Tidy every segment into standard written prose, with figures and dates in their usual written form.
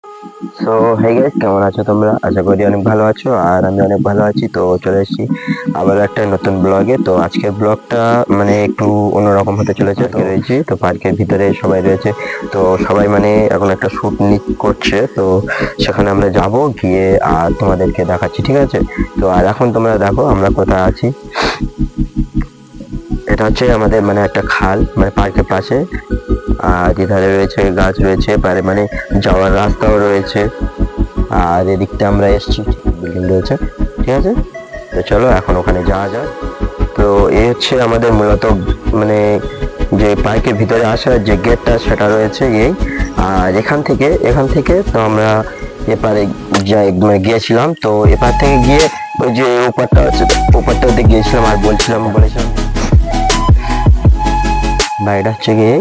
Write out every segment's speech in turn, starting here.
So hey guys, কেমন আছো তোমরা? আশা করি অনেক ভালো আছো, আর আমি অনেক ভালো আছি। তো চলে এসেছি আবার একটা নতুন ব্লগে। তো আজকের ব্লগটা মানে একটু অন্যরকম হতে চলেছে। তো রয়েছি তো পার্কের ভিতরে সবাই রয়েছে। তো সবাই মানে এখন একটা শুট করছে। তো সেখানে আমরা যাব, গিয়ে আর তোমাদেরকে দেখাচ্ছি, ঠিক আছে? তো আর এখন তোমরা দেখো আমরা কোথায় আছি। এটা হচ্ছে আমাদের মানে একটা খাল, মানে পার্কের পাশে। আর এধারে রয়েছে গাছ রয়েছে, পারে মানে যাওয়ার রাস্তাও রয়েছে। আর এদিকটা আমরা এসছি, বিল্ডিং রয়েছে, ঠিক আছে? তো চলো এখন ওখানে যাওয়া যাক। তো এই হচ্ছে আমাদের মূলত মানে যে পার্কের ভিতরে আসার যে গেটটা, সেটা রয়েছে এই। আর এখান থেকে তো আমরা এপারে যাই, মানে গিয়েছিলাম। তো এপার থেকে গিয়ে ওই যে ওপারটা আছে, ওপারটাতে গিয়েছিলাম। আর বলেছিলাম বাইরে হচ্ছে গিয়ে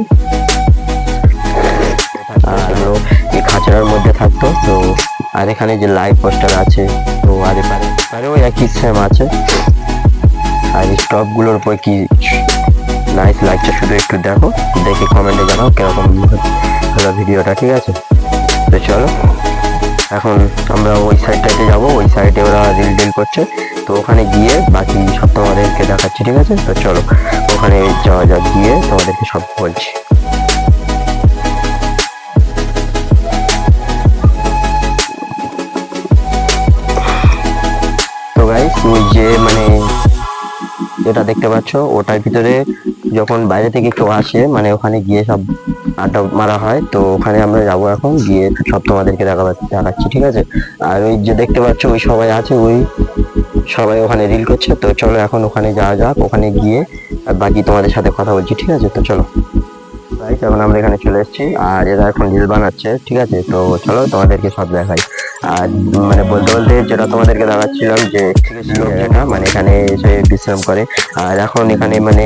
আর হলো এই খাঁচার মধ্যে থাকতো। তো আর এখানে যে লাইভ পোস্টার আছে, তো আর এপারে ওই একই সেম আছে। আর স্টপ গুলোর উপর কি নাইস লাগছে, শুধু একটু দেখো, দেখে কমেন্টে জানাও কিরকম হলো ভিডিওটা, ঠিক আছে? তো চলো এখন আমরা ওই সাইডটাতে যাব। ওই সাইডে ওরা রিল করছে। তো ওখানে গিয়ে বাকি সব তোমাদেরকে দেখাচ্ছি, ঠিক আছে? তো চলো ওখানে যাওয়া যাক, গিয়ে তোমাদেরকে সব বলছি। তো গাইস, ওই যে মানে যেটা দেখতে পাচ্ছ, ওটার ভিতরে যখন বাইরে থেকে কেউ আসে, মানে ওখানে গিয়ে সব আড্ডা মারা হয়। তো ওখানে আমরা যাবো, এখন গিয়ে সব তোমাদেরকে দেখাচ্ছি, ঠিক আছে? আর ওই যে দেখতে পাচ্ছ ওই সবাই আছে, ওই সবাই ওখানে রিল করছে। তো চলো এখন ওখানে যাওয়া যাক, ওখানে গিয়ে আর বাকি তোমাদের সাথে কথা বলছি, ঠিক আছে? তো চলো রাইট, এখন আমরা এখানে চলে এসেছি। আর এরা এখন রিল বানাচ্ছে, ঠিক আছে? তো চলো তোমাদেরকে সব দেখাই। আর মানে বলতে বলতে যেটা তোমাদেরকে দেখাচ্ছিলাম, যে লোকেরা মানে এখানে এসে বিশ্রাম করে। আর এখন এখানে মানে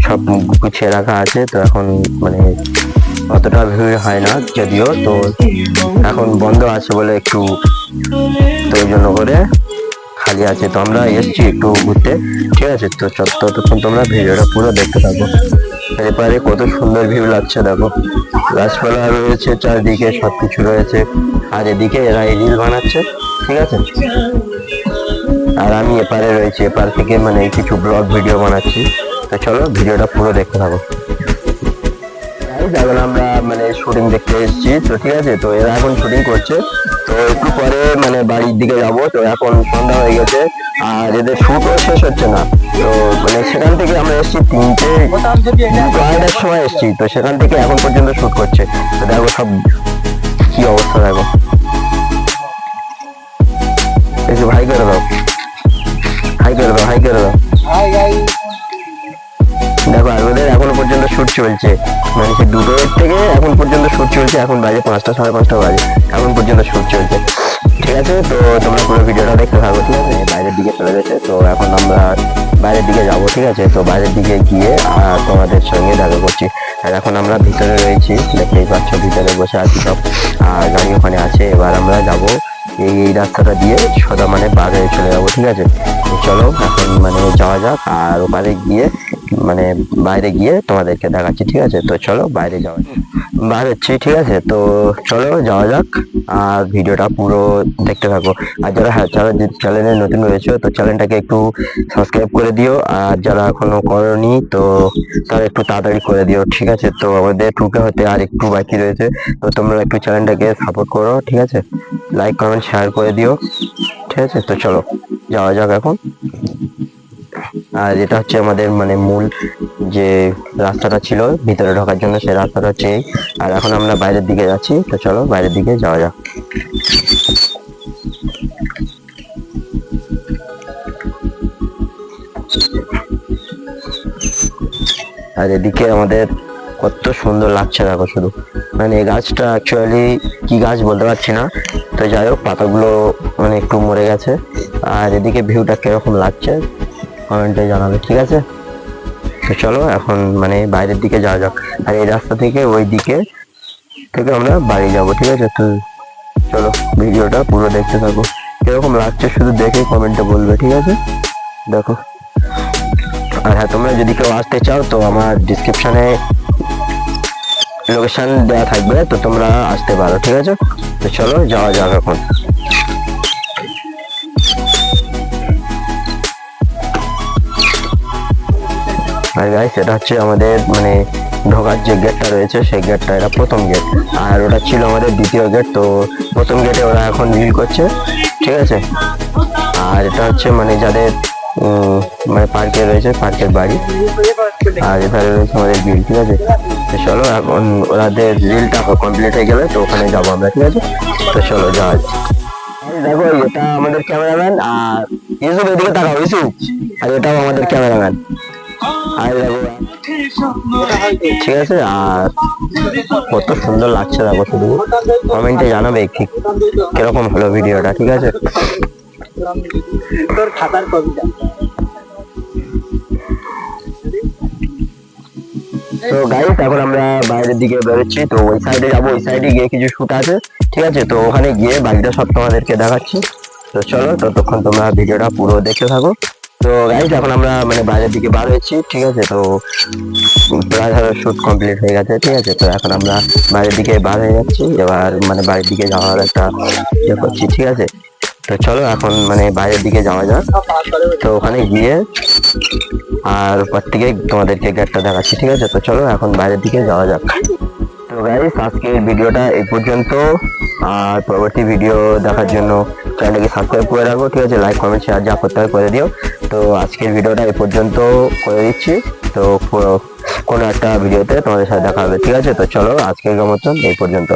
সব গুছিয়ে রাখা আছে। তো এখন মানে অতটা ভিড় হয় না যদিও, তো এখন বন্ধ আছে বলে একটু, তো ওই জন্য করে খালি আছে। তো আমরা এসছি একটু ঘুরতে, ঠিক আছে? তো ততক্ষণ তোমরা ভিডিওটা পুরো দেখতে থাকো। এপারে কত সুন্দর ভিউ লাগছে, দেখো গাছপালা রয়েছে চারদিকে, সবকিছু রয়েছে। আর এদিকে এরা রিল বানাচ্ছে, ঠিক আছে? আর আমি এপারে রয়েছি, এপার থেকে মানে কিছু ব্লগ ভিডিও বানাচ্ছি। তো চলো ভিডিওটা পুরো দেখতে থাকো। এখন আমরা মানে শুটিং দেখতে এসেছি, তো ঠিক আছে? তো এরা এখন শুটিং করছে। তো একটু পরে মানে বাড়ির দিকে যাব। তো এখন সন্ধ্যা হয়ে গেছে, আর এদের শুটও শেষ হচ্ছে না। তো মানে সেখান থেকে আমরা এসেছি 2:30-2:30টার সময় এসেছি। তো সেখান থেকে এখন পর্যন্ত শুট করছে। তো দেখো সব কি অবস্থা, দেখো। একটু হাই করে দাও, হাই করে দাও, হাই করে দাও। দেখো আর ওদের এখনো পর্যন্ত শুট চলছে, মানে সে 2টোর থেকে এখন পর্যন্ত শুট চলছে। এখন বাজে 5টা, 5:30 বাজে, এখন পর্যন্ত শুট চলছে, ঠিক আছে? তো তোমরা পুরো ভিডিওটা দেখতে থাকো, ঠিক আছে? বাইরের দিকে চলে গেছে, তো এখন আমরা বাইরের দিকে যাব, ঠিক আছে? তো বাইরের দিকে গিয়ে তোমাদের সঙ্গে দেখা করছি। আর এখন আমরা ভিতরে রয়েছি, দেখতেই পাচ্ছ ভিতরে বসে আছি সব। আর গাড়ি ওখানে আছে। এবার আমরা যাব এই রাস্তাটা দিয়ে সোজা মানে বাইরে চলে যাবো, ঠিক আছে? তো চলো এখন মানে যাওয়া যাক, আর ওখানে গিয়ে মানে বাইরে গিয়ে তোমাদেরকে দেখাচ্ছি, ঠিক আছে? তো চলো বাইরে যাওয়া যাক, বার হচ্ছি, ঠিক আছে? তো চলো যাওয়া যাক, আর ভিডিওটা পুরো দেখতে থাকো। আর যারা যারা চ্যানেলে নতুন রয়েছে, তো চ্যানেলটাকে একটু সাবস্ক্রাইব করে দিও। আর যারা এখনো করনি, তো তারা একটু তাড়াতাড়ি করে দিও, ঠিক আছে? তো আমাদের 2K হতে আর একটু বাকি রয়েছে। তো তোমরা একটু চ্যানেলটাকে সাপোর্ট করো, ঠিক আছে? লাইক কমেন্ট শেয়ার করে দিও, ঠিক আছে? তো চলো যাওয়া যাক এখন। আর এটা হচ্ছে আমাদের মানে মূল যে রাস্তাটা ছিল ভিতরে ঢোকার জন্য, সেই রাস্তাটা হচ্ছে এই। আর এখন আমরা বাইরের দিকে যাচ্ছি। তো চলো বাইরের দিকে যাওয়া যাক। আর এদিকে আমাদের কত সুন্দর লাগছে, দেখো শুধু। মানে এই গাছটা অ্যাকচুয়ালি কি গাছ বলতে পারছি না। তো যাই হোক, পাতাগুলো মানে একটু মরে গেছে। আর এদিকে ভিউটা কিরকম লাগছে কমেন্টে জানাবে, ঠিক আছে? তো চলো এখন মানে বাইরের দিকে যাওয়া যাক। আর এই রাস্তা থেকে ওই দিকে থেকে আমরা বাড়ি যাব, ঠিক আছে? তো চলো ভিডিওটা পুরো দেখতে থাকো, কিরকম লাগছে শুধু দেখে কমেন্টে বলবে, ঠিক আছে? দেখো। আর হ্যাঁ, তোমরা যদি কেউ আসতে চাও, তো আমার ডিসক্রিপশনে লোকেশন দেওয়া থাকবে, তো তোমরা আসতে পারো, ঠিক আছে। তো চলো যাওয়া যাক এখন। আর গাইস এটা হচ্ছে আমাদের মানে ঢোকার যে গেটটা রয়েছে সেই গেটটা, এটা প্রথম গেট, আর ওটা ছিল আমাদের দ্বিতীয় গেট। তো প্রথম গেটে ওরা এখন রিল করছে, ঠিক আছে। আর এটা হচ্ছে মানে যাদের মানে পার্কে রয়েছে, পার্কের বাড়ি, আর এখানে রয়েছে আমাদের বিল, ঠিক আছে। তো চলো এখন ওদের রিলটা কমপ্লিট হয়ে গেলে তো ওখানে যাবো আমরা, ঠিক আছে। তো চলো যাওয়া যাক। দেখো এটা আমাদের ক্যামেরাম্যান, আর ইউসুফ এদিকে তাকাও ইউসুফ, আর এটাও আমাদের ক্যামেরাম্যান। আর দেখো ঠিক আছে, আর কত সুন্দর লাগছে দেখো, শুধু কমেন্টে জানাবে ঠিক কিরকম হলো ভিডিওটা, ঠিক আছে। তোর খাতার কবিতা। তো গাইস এখন আমরা বাইরের দিকে বেরোচ্ছি, তো ওই সাইডে যাবো, ওই সাইডে গিয়ে কিছু শুট আছে, ঠিক আছে। তো ওখানে গিয়ে বাকিটা সব তোমাদেরকে দেখাচ্ছি। তো চলো ততক্ষণ তোমরা ভিডিওটা পুরো দেখতে থাকো। তো গাইস এখন আমরা মানে বাইরের দিকে বার হয়েছি, ঠিক আছে। তো প্রায় ধরো শুট কমপ্লিট হয়ে গেছে, ঠিক আছে। তো এখন আমরা বাইরের দিকে বার হয়ে যাচ্ছি, এবার মানে বাইরের দিকে যাওয়ার একটা ইয়ে করছি, ঠিক আছে। তো চলো এখন মানে বাইরের দিকে যাওয়া যাক। তো ওখানে গিয়ে আর উপর থেকে তোমাদেরকে গেটটা দেখাচ্ছি, ঠিক আছে। তো চলো এখন বাইরের দিকে যাওয়া যাক। তো গাইস আজকের ভিডিওটা এই পর্যন্ত, আর পরবর্তী ভিডিও দেখার জন্য চ্যানেলকে সাবস্ক্রাইব করে রাখো, ঠিক আছে। লাইক কমেন্ট শেয়ার যা করতে হয় করে দিও। তো আজকের ভিডিওটা এই পর্যন্ত করে দিচ্ছি, তো কোনো একটা ভিডিওতে তোমাদের সাথে দেখা হবে, ঠিক আছে। তো চলো আজকের মতন এই পর্যন্ত।